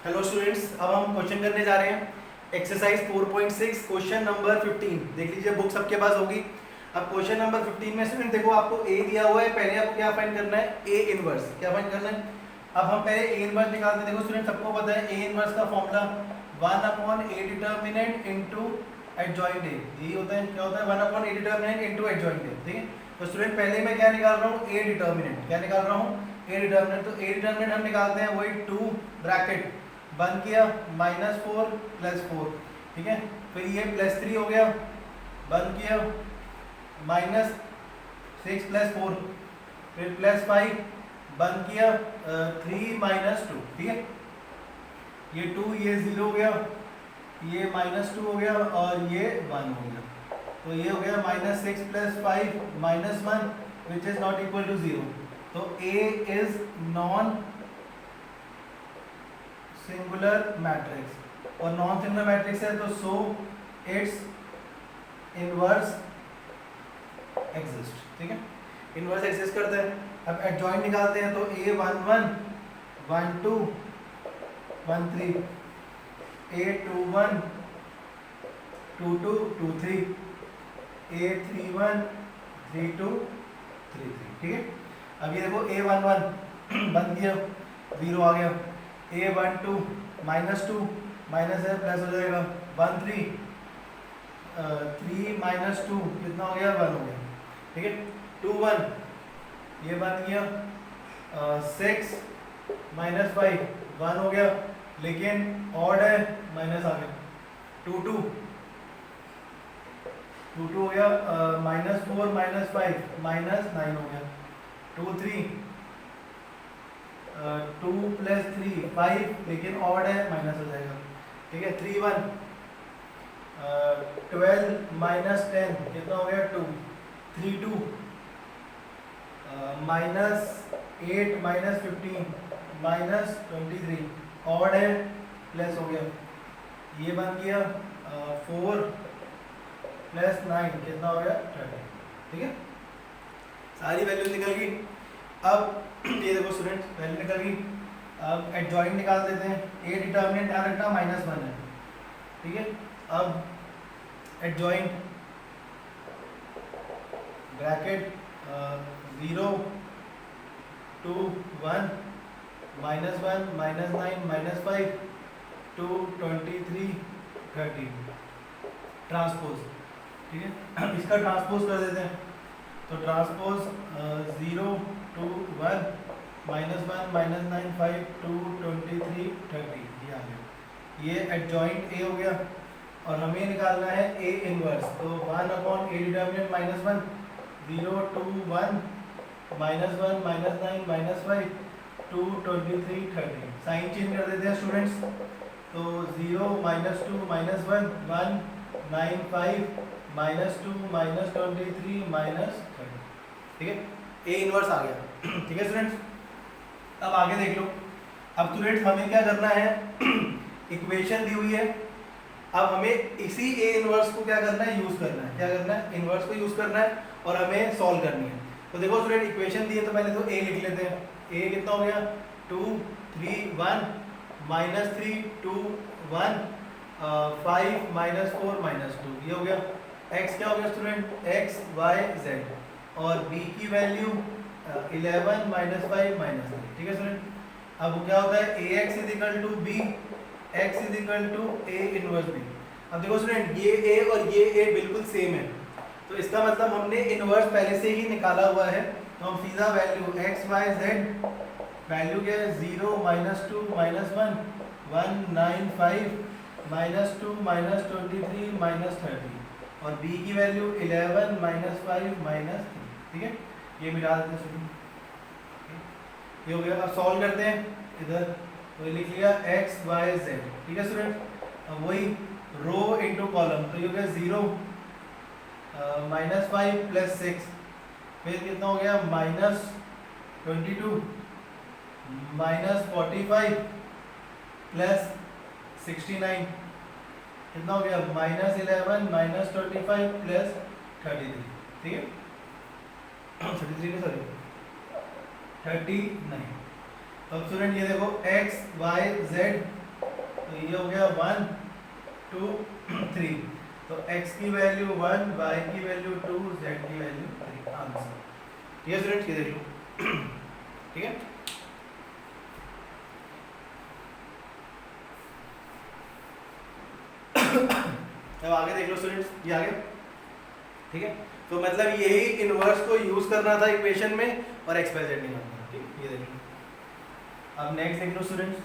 Hello students, अब हम question करने जा रहे हैं एक्सरसाइज 4.6 क्वेश्चन नंबर 15। देख लीजिए, बुक सबके पास होगी। अब क्वेश्चन नंबर 15 में स्टूडेंट देखो, आपको ए दिया हुआ है। पहले आपको क्या फाइंड करना है? A inverse. क्या फाइंड करना है? अब हम पहले ए इनवर्स निकालते हैं। देखो स्टूडेंट, सबको पता है ए इनवर्स का formula 1/a determinant into adjoint A. यही होता है। क्या होता है? 1/a determinant into adjoint A. ठीक है, तो स्टूडेंट पहले मैं क्या निकाल रहा हूँ? ए डिटर्मिनेंट। क्या निकाल रहा हूँ? ए डिटर्मिनेंट। तो ए डिटर्मिनेंट हम निकालते हैं वही 2 ब्रैकेट बंद किया -4 +4। ठीक है, फिर ये +3 हो गया, बंद किया -6 +4, फिर +5 बंद किया 3 -2। ठीक है, ये 2 ये 0 हो गया, ये -2 हो गया और ये 1 हो गया। तो ये हो गया -6 + 5 -1 which is not equal to 0। तो A is non singular matrix, और नॉन सिंगुलर मैट्रिक्स है तो सो इट्स इनवर्स एग्जिस्ट। ठीक है, इनवर्स एग्जिस्ट करता है। अब एडजॉइंट निकालते हैं तो a11 12 13, a21 22 23, a31 32 33। ठीक है, अब ये देखो a11 बंद किया 0 आ गया, a12 -2 माइनस है प्लस हो जाएगा 13 3 -2 कितना हो गया? 1 हो गया। ठीक है, 21 ये बन गया 6 -5 1 हो गया, लेकिन ऑड है माइनस आ गया। 22 हो गया -4 -5 -9 हो गया। 23 2 + 3 5, लेकिन ऑड है माइनस हो जाएगा। ठीक है, 31 12 - 10 कितना हो गया? 2। 32 -8 -15 -23, ऑड है प्लस हो गया। ये बन गया 4 + 9 कितना हो गया? 30। ठीक है, सारी वैल्यू निकल गई। अब ये देखो स्टूडेंट, वैल्यू निकल गई। अब एडजॉइंट निकाल देते हैं। ए डिटर्मिनेंट ध्यान रखना -1 है। ठीक है, अब एडजॉइंट ब्रैकेट 0 2 1 -1 -9 -5 2 23 30 ट्रांसपोज। ठीक है, इसका ट्रांसपोज कर देते हैं। तो ट्रांसपोज 0 2 1 -1 -9 5 2 23 30 ये आ गया। ये एडजॉइंट ए हो गया, और हमें निकालना है ए इनवर्स। तो 1/a डिटर्मिनेंट -1 0 2 1 -1 -9 -5 2 23 30। साइन चेंज कर देते हैं स्टूडेंट्स। तो 0 -2 -1 1 9 5 -2 -23 -30। ठीक है, ए इनवर्स आ गया। ठीक है स्टूडेंट्स, अब आगे देख लो। अब स्टूडेंट्स हमें क्या करना है? इक्वेशन दी हुई है, अब हमें इसी ए इनवर्स को क्या करना है? यूज करना है। क्या करना है? इनवर्स को यूज करना है और हमें सॉल्व करनी है। तो देखो स्टूडेंट, इक्वेशन दी है तो पहले तो ए लिख लेते हैं। ए कितना हो गया? 2 3 1 -3 2 1 5 -4 -2 ये हो गया। x क्या हो गया स्टूडेंट? x y z, और b की वैल्यू 11 -5 -3। ठीक है स्टूडेंट, अब क्या होता है? ax = b, x = a inverse b। अब देखो स्टूडेंट, ये a और ये a बिल्कुल सेम है, तो इसका मतलब हमने इनवर्स पहले से ही निकाला हुआ है। तो हम सीधा value x y z value क्या है? 0 -2 -1 1 9 5 -2 -23 -30, और b की वैल्यू 11 -5 -3। ठीक है, ये मिटा देते हैं स्टूडेंट। ये हो गया। अब सॉल्व करते हैं इधर, तो लिख लिया x y z। ठीक है स्टूडेंट, अब वही रो इनटू कॉलम, तो ये हो गया 0 -5 + 6, फिर कितना हो गया? -22 -45 + 69 कितना हो गया? -11 -25 + 33। ठीक है, 33 नहीं, सॉरी 39। अब स्टूडेंट ये देखो x y z तो ये हो गया 1 2 3। तो x की वैल्यू 1, y की वैल्यू 2, z की वैल्यू 3। आंसर। ठीक है स्टूडेंट्स, ये देख लो। ठीक है, अब आगे देख लो स्टूडेंट्स, ये आगे। ठीक है, तो मतलब यही इनवर्स को यूज करना था इक्वेशन में और एक्स बाय जेड निकालना था। ठीक, ये देख लो। अब नेक्स्ट देख लो स्टूडेंट्स,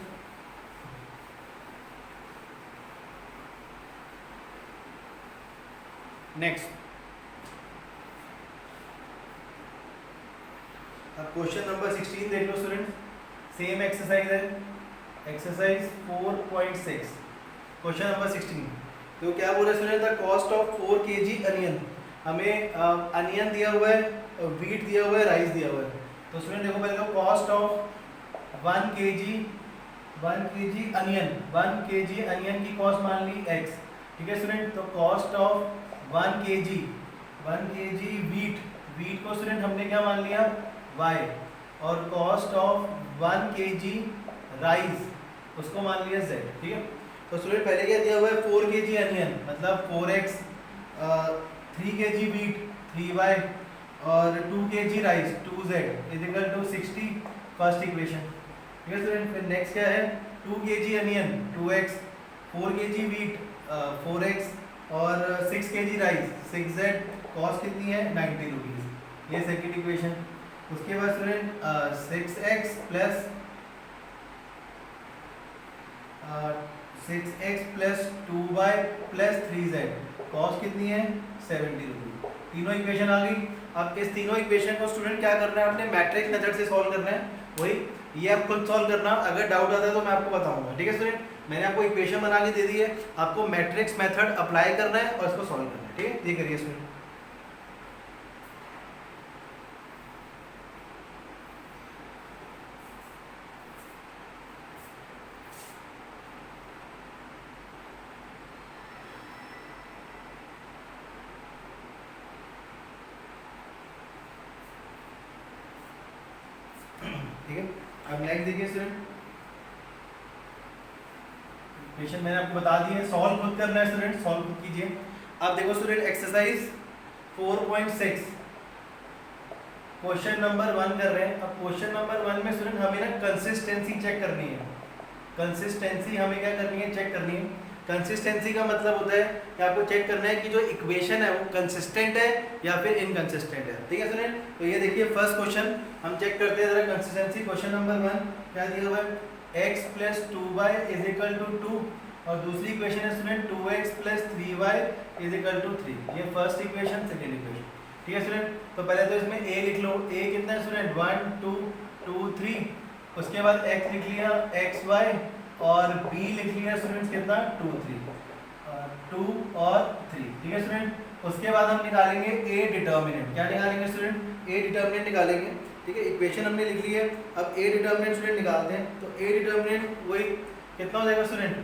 नेक्स्ट अब क्वेश्चन नंबर 16 देख लो स्टूडेंट्स। सेम एक्सरसाइज है, एक्सरसाइज 4.6, क्वेश्चन नंबर 16। तो क्या बोल रहे student, the cost of 4 kg onion. हमें अनियन दिया हुआ है, वीट दिया हुआ है, राइस दिया हुआ है। तो स्टूडेंट देखो पहले तो cost of 1 kg onion, 1 kg onion की कॉस्ट मान ली x। ठीक है स्टूडेंट, तो कॉस्ट ऑफ 1 kg वीट को स्टूडेंट हमने क्या मान लिया y, और कॉस्ट ऑफ 1 kg राइस उसको मान लिया z। ठीक है, तो स्टूडेंट पहले क्या दिया हुआ है 4 kg अनियन मतलब 4x, 3 kg वीट 3y और 2 kg rice 2z is equal to 60, first equation. ठीक है स्टूडेंट, फिर नेक्स्ट क्या है 2 kg onion 2x, 4 kg wheat 4x और 6 kg राइस 6z, कॉस्ट कितनी है 90 रुपीज़, ये सेकंड इक्वेशन। उसके बाद student 6x plus 2y plus 3z, cost कितनी है 70 रुपीज़। तीनों इक्वेशन आ गई। अब इस तीनों इक्वेशन को स्टूडेंट क्या करना है, आपने मैट्रिक्स मेथड से सॉल्व करना है। वही ये आप खुद सॉल्व करना, अगर डाउट आता है तो मैं आपको बताऊंगा। ठीक है स्टूडेंट, मैंने आपको इक्वेशन बना के दे दी है, आपको मैट्रिक्स मेथड अप्लाई करना है और इसको सॉल्व करना है। ठीक है, ये करिए स्टूडेंट। ठीक है, अब नेक्स्ट देखिए स्टूडेंट, इक्वेशन मैंने आपको बता दी है, सॉल्व खुद करना है स्टूडेंट, सॉल्व खुद कीजिए। अब देखो स्टूडेंट एक्सरसाइज 4.6 क्वेश्चन नंबर 1 कर रहे हैं। अब क्वेश्चन नंबर 1 में स्टूडेंट हमें ना कंसिस्टेंसी चेक करनी है। कंसिस्टेंसी हमें क्या करनी है, चेक करनी है। कंसिस्टेंसी का मतलब होता है कि आपको चेक करना है कि जो इक्वेशन है वो कंसिस्टेंट है या फिर इनकंसिस्टेंट है। ठीक है स्टूडेंट, तो ये देखिए फर्स्ट क्वेश्चन हम चेक करते हैं जरा कंसिस्टेंसी। क्वेश्चन नंबर 1 क्या दिया हुआ है, x plus 2y is equal to 2, और दूसरी इक्वेशन है student 2x plus 3y is equal to 3। ये फर्स्ट इक्वेशन, सेकेंड इक्वेशन। ठीक है स्टूडेंट, तो पहले तो इसमें a लिख लो, a कितना है स्टूडेंट 1 2 2 3, उसके बाद x लिख लिया xy, और b लिख लिया स्टूडेंट्स कितना 2 3 2 और 3। ठीक है स्टूडेंट, उसके बाद हम निकालेंगे a डिटर्मिनेंट। क्या निकालेंगे स्टूडेंट, a डिटर्मिनेंट निकालेंगे। ठीक है, इक्वेशन हमने लिख ली है, अब a डिटर्मिनेंट स्टूडेंट निकालते हैं। तो a डिटर्मिनेंट वही कितना हो जाएगा स्टूडेंट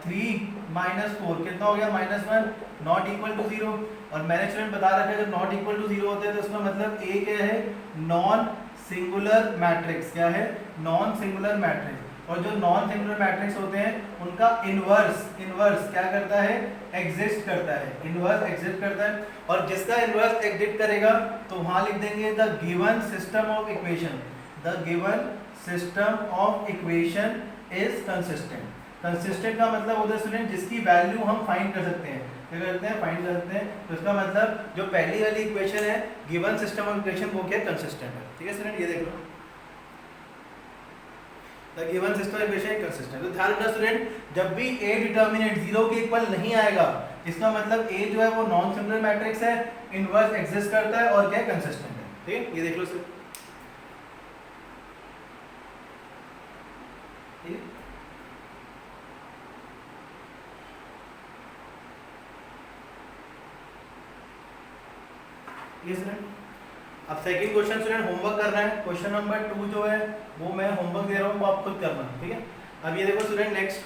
3 माइनस 4 कितना हो गया -1, नॉट इक्वल टू 0। और मैंने स्टूडेंट बता रखा है जब नॉट इक्वल टू 0 होते हैं तो उसका मतलब a क्या है, नॉन सिंगुलर मैट्रिक्स। क्या है, नॉन सिंगुलर मैट्रिक्स। और जो नॉन सिंगुलर मैट्रिक्स होते हैं उनका इनवर्स क्या करता है, एग्जिस्ट करता है। इनवर्स एग्जिस्ट करता है, और जिसका इनवर्स एग्जिस्ट करेगा तो वहां लिख देंगे the given system of equation, the given system of equation is consistent. Consistent का मतलब होता है स्टूडेंट जिसकी वैल्यू हम फाइंड कर सकते हैं। क्या करते हैं, फाइंड कर सकते हैं। तो इसका मतलब जो पहली वाली इक्वेशन है गिवन सिस्टम ऑफ इक्वेशन वो क्या कंसिस्टेंट है। ठीक है स्टूडेंट, ये देख लो the given system equation consistent. तो ध्यान रखना स्टूडेंट, जब भी a डिटर्मिनेंट 0 के इक्वल नहीं आएगा इसका मतलब a जो है वो नॉन सिंगुलर मैट्रिक्स है, इनवर्स एग्जिस्ट करता है और क्या कंसिस्टेंट है। ठीक है, ये देख लो स्टूडेंट। ठीक है, ये स्टूडेंट अब सेकंड क्वेश्चन स्टूडेंट होमवर्क करना है। क्वेश्चन नंबर 2 जो है वो मैं होमवर्क दे रहा हूँ, वो आप खुद करना। ठीक है, अब ये देखो स्टूडेंट नेक्स्ट,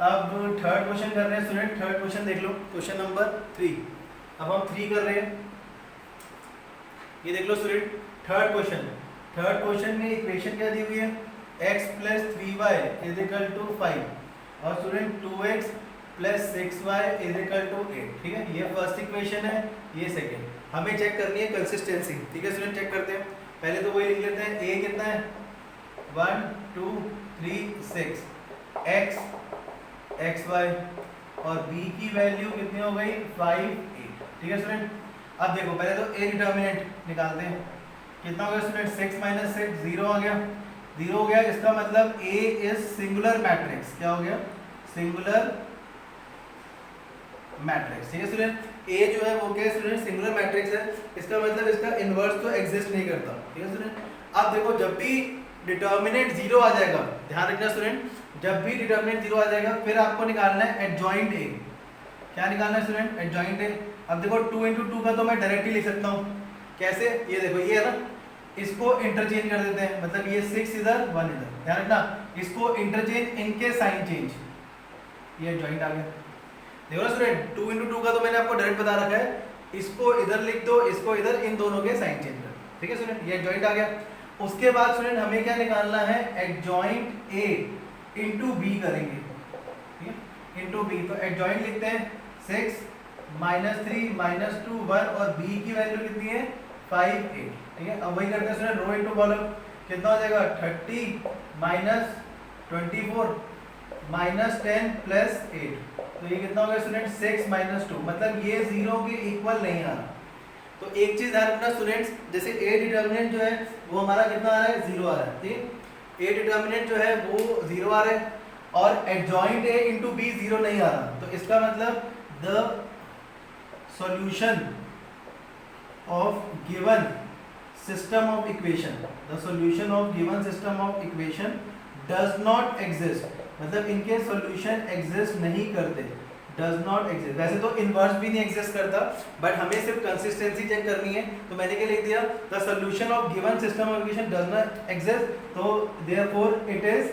अब थर्ड क्वेश्चन कर रहे हैं स्टूडेंट। थर्ड क्वेश्चन देख लो, क्वेश्चन नंबर 3। अब हम 3 कर रहे हैं, ये देख लो student third question. Third question में इक्वेशन क्या दी हुई है, x plus 3y is equal to 5 और student 2x plus 6y is equal to 8। ठीक है, ये फर्स्ट इक्वेशन है, ये सेकेंड। हमें चेक करनी है कंसिस्टेंसी। ठीक है स्टूडेंट, चेक करते हैं। पहले तो वही लिख लेते हैं, a कितना है 1 2 3 6 x xy और b की वैल्यू कितनी हो गई 5 8। ठीक है स्टूडेंट, अब देखो पहले तो a डिटर्मिनेंट निकालते हैं। कितना हो गया स्टूडेंट 6 माइनस 6 0 आ गया, 0 हो गया। इसका मतलब a इज सिंगुलर मैट्रिक्स। क्या हो गया सिंगुलर मैट्रिक्स। ठीक है स्टूडेंट, a जो है वो क्या है स्टूडेंट सिंगुलर मैट्रिक्स है। इसका मतलब इसका इनवर्स तो एग्जिस्ट नहीं करता। ठीक है स्टूडेंट, अब देखो जब भी डिटर्मिनेंट 0 आ जाएगा, ध्यान रखना स्टूडेंट, जब भी डिटर्मिनेंट 0 आ जाएगा फिर आपको निकालना है एडजॉइंट a। क्या निकालना है स्टूडेंट एडजॉइंट a। अब देखो 2 into 2 का तो मैं डायरेक्टली लिख सकता हूँ। कैसे, ये देखो ये है ना, इसको इंटरचेंज कर देते हैं, मतलब ये 6 इधर 1 इधर। ध्यान रखना, इसको इंटरचेंज इनके साइन चेंज, ये एडजॉइंट आ गया। देखो ना स्टूडेंट 2 into 2 का तो मैंने आपको डायरेक्ट बता रखा है, इसको इधर लिख दो, इसको इधर, इन दोनों के साइन चेंज कर। ठीक है स्टूडेंट, ये एडजॉइंट आ गया। उसके बाद स्टूडेंट हमें क्या निकालना है एडजॉइंट a इंटू बी करेंगे। ठीक है, इंटू बी, तो एडजॉइंट लिखते हैं 6 माइनस 3 माइनस 2 1 और b की वैल्यू कितनी है 5 8। ठीक है, अब वही करते हैं स्टूडेंट रो इनटू कॉलम। कितना हो जाएगा 30 माइनस 24 माइनस 10 प्लस 8। तो ये कितना हो गया स्टूडेंट 6 माइनस 2, मतलब ये 0 के इक्वल नहीं आ रहा। तो एक चीज ध्यान रखना स्टूडेंट्स, जैसे a डिटर्मिनेंट जो है वो हमारा कितना आ रहा है 0 आ रहा है। ठीक, a डिटर्मिनेंट जो है वो 0 आ रहा है और एडजॉइंट a इंटू b 0 नहीं आ रहा। तो इसका मतलब the solution of given system of equation, the solution of given system of equation does not exist, मतलब इनके solution exist नहीं करते, does not exist। वैसे तो inverse भी नहीं exist करता, बट हमें सिर्फ consistency चेक करनी है, तो मैंने क्या लिख दिया the solution of given system of equation does not exist, तो therefore it is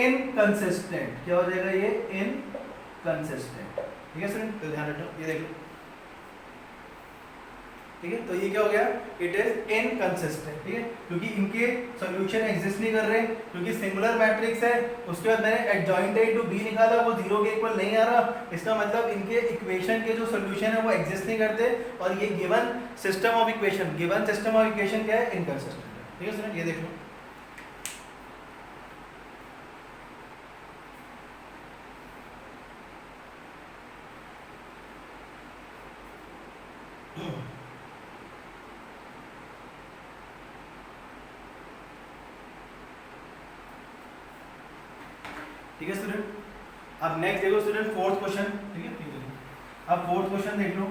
inconsistent। क्या हो जाएगा ये inconsistent। ठीक है स्टूडेंट, तो ध्यान रखो, ये देख लो। ठीक है, तो ये क्या हो गया इट इज इनकंसिस्टेंट। ठीक है, क्योंकि इनके सॉल्यूशन एग्जिस्ट नहीं कर रहे, क्योंकि सिंगुलर मैट्रिक्स है। उसके बाद मैंने एडजॉइंट a टू b निकाला, वो 0 के इक्वल नहीं आ रहा। इसका मतलब इनके इक्वेशन के जो सॉल्यूशन है वो एग्जिस्ट नहीं करते, और ये given system of equation, given system of equation क्या है इनकंसिस्टेंट है। ठीक है स्टूडेंट, ये देख लो। ठीक है स्टूडेंट, अब नेक्स्ट देखो स्टूडेंट फोर्थ क्वेश्चन। ठीक है, अब फोर्थ क्वेश्चन देख लो।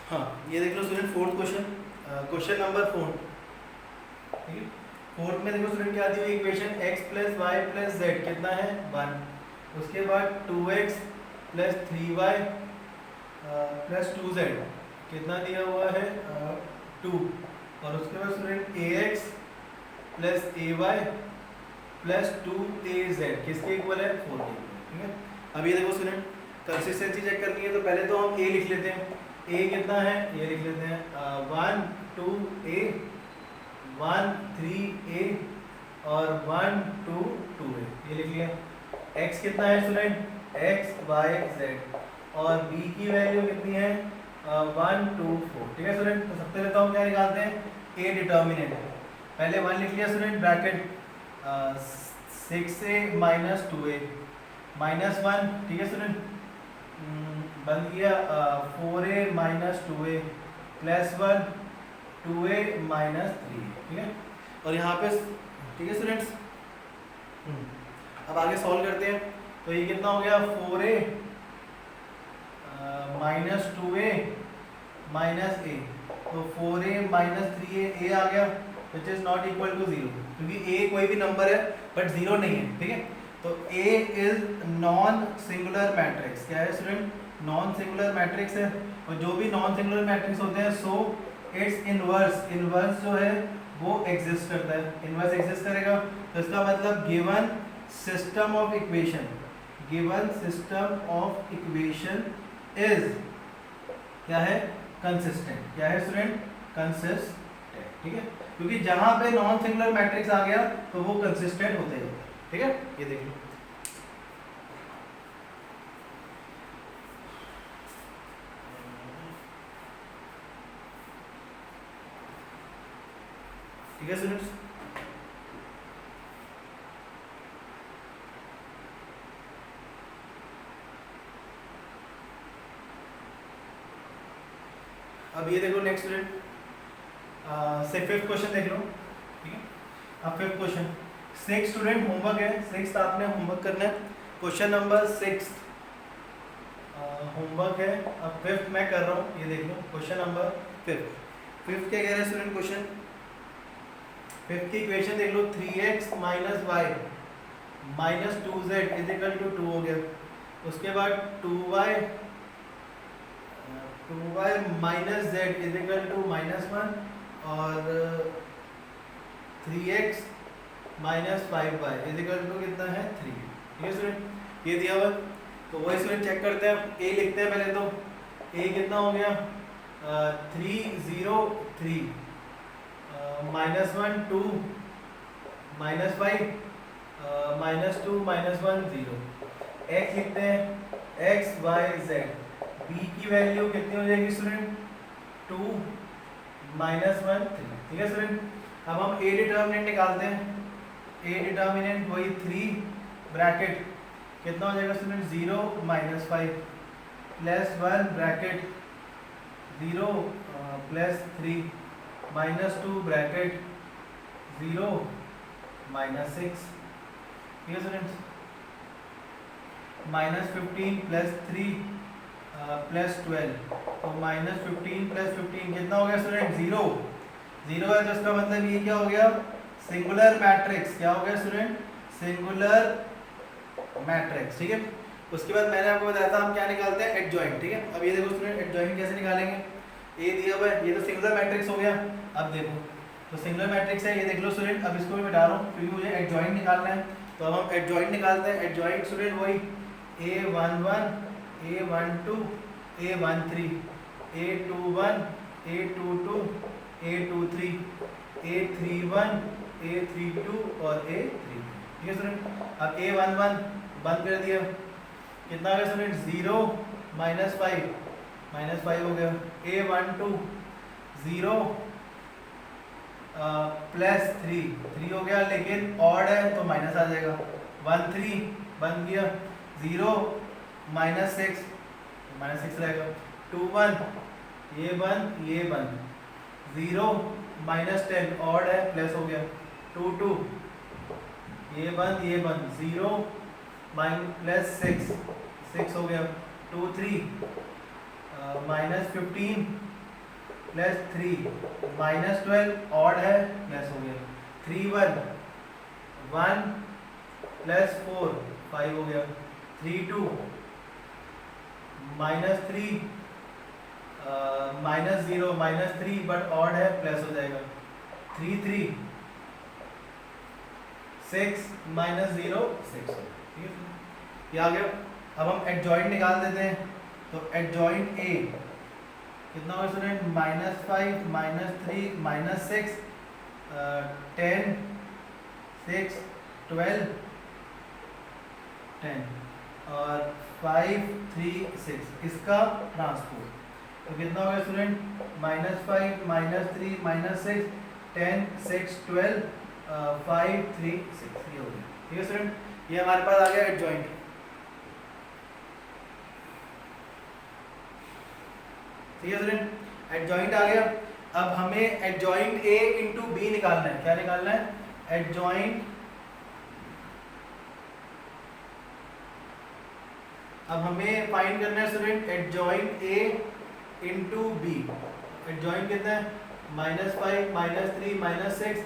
हाँ, ये देख लो student fourth question, question number 4। ठीक है, फोर्थ में देखो स्टूडेंट क्या दी हुई equation x plus y plus z कितना है 1। उसके बाद 2x plus 3y plus 2z कितना दिया हुआ है 2। और उसके बाद student ax plus ay plus 2az किसके इक्वल है 4 के इक्वल। ठीक है, अब ये देखो स्टूडेंट कंसिस्टेंसी चेक करनी है, तो पहले तो हम a लिख लेते हैं। a कितना है ये लिख लेते हैं 1 2a 1 3a और 1 2 2a, ये लिख लिया। x कितना है स्टूडेंट x y z और b की वैल्यू कितनी है 1 2 4। ठीक है स्टूडेंट, तो सबसे लेता हूँ क्या निकालते हैं a डिटर्मिनेंट। पहले 1 लिख लिया student, bracket 6a minus 2a minus 1। ठीक है स्टूडेंट, बन गया 4a minus 2a plus 1 2a minus 3। ठीक है, और यहाँ पे ठीक है स्टूडेंट्स, अब आगे सॉल्व करते हैं। तो ये कितना हो गया 4a minus 2a minus a, तो 4a माइनस 3a आ गया which is not equal to 0, क्योंकि a कोई भी नंबर है बट 0 नहीं है। ठीक है, तो a is non singular matrix. क्या है स्टूडेंट नॉन सिंगुलर मैट्रिक्स है, और जो भी नॉन सिंगुलर मैट्रिक्स होते हैं सो इट्स इनवर्स, इनवर्स जो है वो एग्जिस्ट करता है, इनवर्स एग्जिस्ट करेगा। तो इसका मतलब given system of equation, given system of equation is क्या है कंसिस्टेंट। क्या है स्टूडेंट कंसिस्टेंट। ठीक है, क्योंकि जहां पे नॉन सिंगुलर मैट्रिक्स आ गया तो वो कंसिस्टेंट होते हैं। ठीक है, ये देख लो। ठीक है स्टूडेंट्स, अब ये देखो नेक्स्ट स्टूडेंट, से फिफ्थ क्वेश्चन देख लो। ठीक है, अब fifth question, six student homework है, सिक्स आपने होमवर्क करना है, क्वेश्चन नंबर सिक्स होमवर्क है। अब फिफ्थ मैं कर रहा हूँ, ये देख लो क्वेश्चन नंबर फिफ्थ। फिफ्थ क्या कह रहे हैं स्टूडेंट, क्वेश्चन फिफ्थ की इक्वेशन देख लो, 3x minus y minus 2z is equal to 2 हो गया। उसके बाद 2y minus z is equal to -1 और 3x minus 5y is equal to कितना है 3। ठीक है स्टूडेंट, ये दिया हुआ, तो वही स्टूडेंट चेक करते हैं। a लिखते हैं पहले, तो a कितना हो गया 3 0 3 -1 2 -5 -2 -1 0। x लिखते हैं, x y z, b की वैल्यू कितनी हो जाएगी स्टूडेंट 2 -1 3। ठीक है स्टूडेंट, अब हम a डिटर्मिनेंट निकालते हैं। a डिटर्मिनेंट वही 3 ब्रैकेट कितना हो जाएगा स्टूडेंट 0 -5 +1 ब्रैकेट 0 +3 -2 ब्रैकेट 0 -6। ठीक है स्टूडेंट्स, -15 +3 +12, तो -15 +15 कितना हो गया स्टूडेंट 0 0 है, तो इसका मतलब ये क्या हो गया सिंगुलर मैट्रिक्स। क्या हो गया स्टूडेंट सिंगुलर मैट्रिक्स। ठीक है, उसके बाद मैंने आपको बताया था हम क्या निकालते हैं एडजॉइंट। ठीक है, अब ये देखो स्टूडेंट एडजॉइंट कैसे निकालेंगे, ए दिया हुआ है, ये तो सिंगुलर मैट्रिक्स हो गया। अब देखो तो सिंगुलर मैट्रिक्स है, ये देख लो स्टूडेंट, अब इसको मैं मिटा रहा हूँ क्योंकि मुझे एडजॉइंट निकालना है। तो अब हम एडजॉइंट निकालते हैं। एडजॉइंट स्टूडेंट वही a11 a12 a13 a21 a22 a23 a31 a32 और a3। ठीक है स्टूडेंट, अब a11 बंद कर दिया, कितना आ गया स्टूडेंट 0 -5 हो गया। a12 0 +3 हो गया, लेकिन ऑड है तो माइनस आ जाएगा। 13 बंद किया, 0 -6 -6 रहेगा। 21 ये बंद 0 -10 ऑड है प्लस हो गया। 22 ये बंद 0 +6 हो गया। 23 -15 +3 -12 ऑड है प्लस हो गया। 31 1 +4 5 हो गया। 32 -3 -0 -3 बट ऑड है प्लस हो जाएगा। 33 6 -0 6। ठीक है, ये आ गया। अब हम एडजॉइंट निकाल देते हैं, तो एडजॉइंट ए कितना होगा स्टूडेंट -5 -3 -6 10 6 12 10 और 5 3 6 इसका ट्रांसपोज, तो कितना होगा स्टूडेंट -5 -3 -6 10 6 12 5 3 6 ये हो गया। ठीक है स्टूडेंट, ये हमारे पास आ गया एडजॉइंट। ठीक है स्टूडेंट, एडजॉइंट आ गया। अब हमें एडजॉइंट ए इंटू बी निकालना है। क्या निकालना है, एडजॉइंट, अब हमें फाइंड करना है student adjoint A into B. Adjoint कितना है -5 -3 -6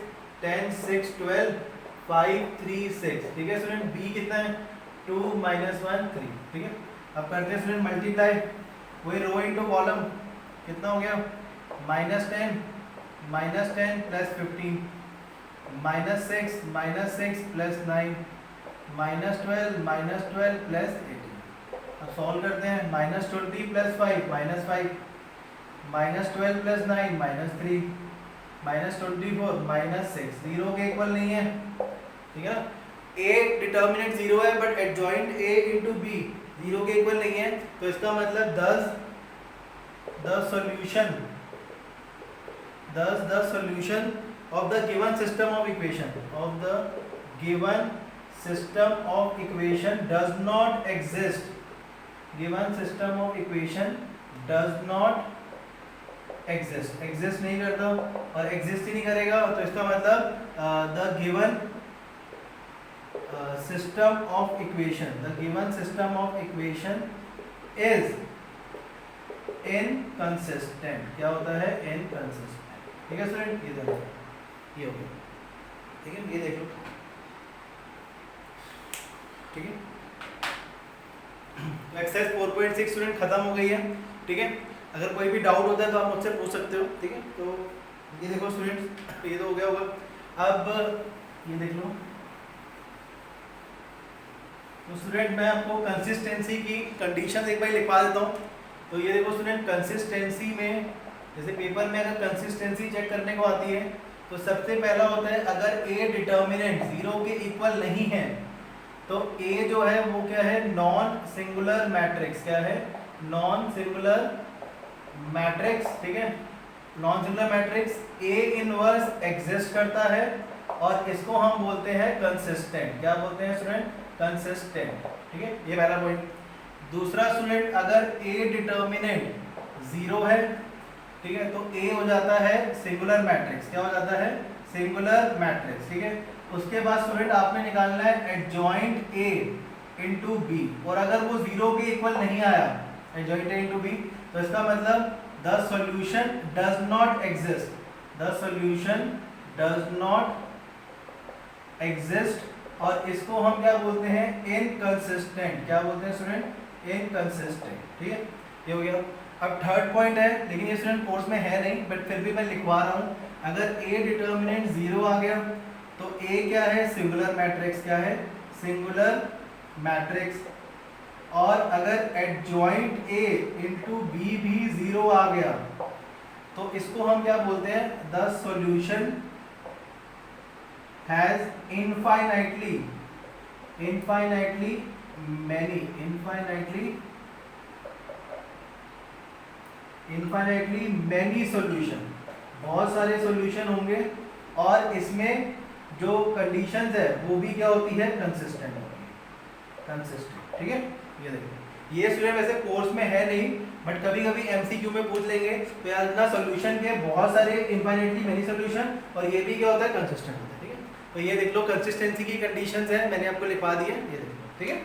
10 6 12 5 3 6। ठीक है स्टूडेंट, बी कितना है 2 -1 3। ठीक है, अब करते हैं स्टूडेंट मल्टीप्लाई, वही रो इंटू कॉलम, कितना हो गया -10 +15 -6 +9 -12 +18। अब सॉल्व करते हैं, -20 + 5 -5 -12 + 9 -3 -24 -6 0 के इक्वल नहीं है, ठीक है ना। a डिटर्मिनेंट 0 है but adjoint a into B 0 के इक्वल नहीं है, तो इसका मतलब the solution of the given system of equation does not exist. Given system of equation does not exist नहीं करता और exist ही नहीं करेगा, तो इसका मतलब the given system of equation is inconsistent. क्या होता है? inconsistent. ठीक है स्टूडेंट, ये देखो, ये हो गया, ठीक है, ये देख लो, ठीक है। एक्सरसाइज 4.6 स्टूडेंट खत्म हो गई है, ठीक है। अगर कोई भी डाउट होता है तो आप मुझसे पूछ सकते हो, ठीक है। तो ये देखो स्टूडेंट्स, ये तो हो गया होगा। अब ये देख लो, तो स्टूडेंट मैं आपको कंसिस्टेंसी की कंडीशन एक बार लिखवा देता हूँ। तो ये देखो स्टूडेंट, कंसिस्टेंसी में जैसे पेपर में अगर कंसिस्टेंसी चेक करने को आती है तो सबसे पहला होता है अगर ए डिटर्मिनेंट 0 के इक्वल नहीं है तो ए जो है वो क्या है? Non singular matrix. क्या है? नॉन सिंगुलर मैट्रिक्स, ठीक है। Non singular matrix A inverse exist करता है और इसको हम बोलते हैं कंसिस्टेंट। क्या बोलते हैं स्टूडेंट? कंसिस्टेंट, ठीक है। ये पहला पॉइंट। दूसरा स्टूडेंट, अगर ए डिटर्मिनेंट 0 है, ठीक है, तो ए हो जाता है सिंगुलर मैट्रिक्स। क्या हो जाता है? सिंगुलर मैट्रिक्स, ठीक है। उसके बाद स्टूडेंट आपने निकालना है एडजॉइंट ए इंटू बी, और अगर वो 0 के इक्वल नहीं आया, एडजॉइंट ए इंटू बी, तो इसका मतलब the solution does not exist. The solution does not exist, और इसको हम क्या बोलते हैं? इनकंसिस्टेंट। क्या बोलते हैं स्टूडेंट? इनकंसिस्टेंट, ठीक है। ये हो गया। अब थर्ड पॉइंट है, लेकिन ये स्टूडेंट कोर्स में है नहीं, बट फिर भी मैं लिखवा रहा हूँ। अगर ए डिटर्मिनेंट 0 आ गया तो ए क्या है? Singular matrix. क्या है? Singular matrix. और अगर एडजॉइंट ए इंटू बी भी 0 आ गया तो इसको हम क्या बोलते हैं? The solution has infinitely many solution। बहुत सारे सॉल्यूशन होंगे और इसमें जो कंडीशंस है वो भी क्या होती है? कंसिस्टेंट होती है। कंसिस्टेंट, ठीक है। ये देखो, ये स्टूडेंट वैसे कोर्स में है नहीं, बट कभी कभी एमसीक्यू में पूछ लेंगे। तो यार ना, सॉल्यूशन के बहुत सारे इनफाइनाइटली मेनी सॉल्यूशन, और ये भी क्या होता है? कंसिस्टेंट होता है, ठीक है। तो ये देख लो, कंसिस्टेंसी की कंडीशंस है, मैंने आपको लिखवा दी है, ये देख लो, ठीक है।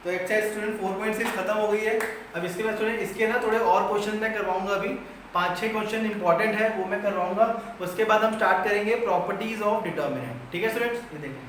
तो एक्सरसाइज स्टूडेंट 4.6 खत्म हो गई है। अब इसके बाद स्टूडेंट इसके ना थोड़े और क्वेश्चन मैं करवाऊंगा। अभी 5-6 क्वेश्चन इंपॉर्टेंट है, वो मैं करवाऊंगा। उसके बाद हम स्टार्ट करेंगे प्रॉपर्टीज ऑफ डिटर्मिनेंट, ठीक है स्टूडेंट्स। ये देखिए,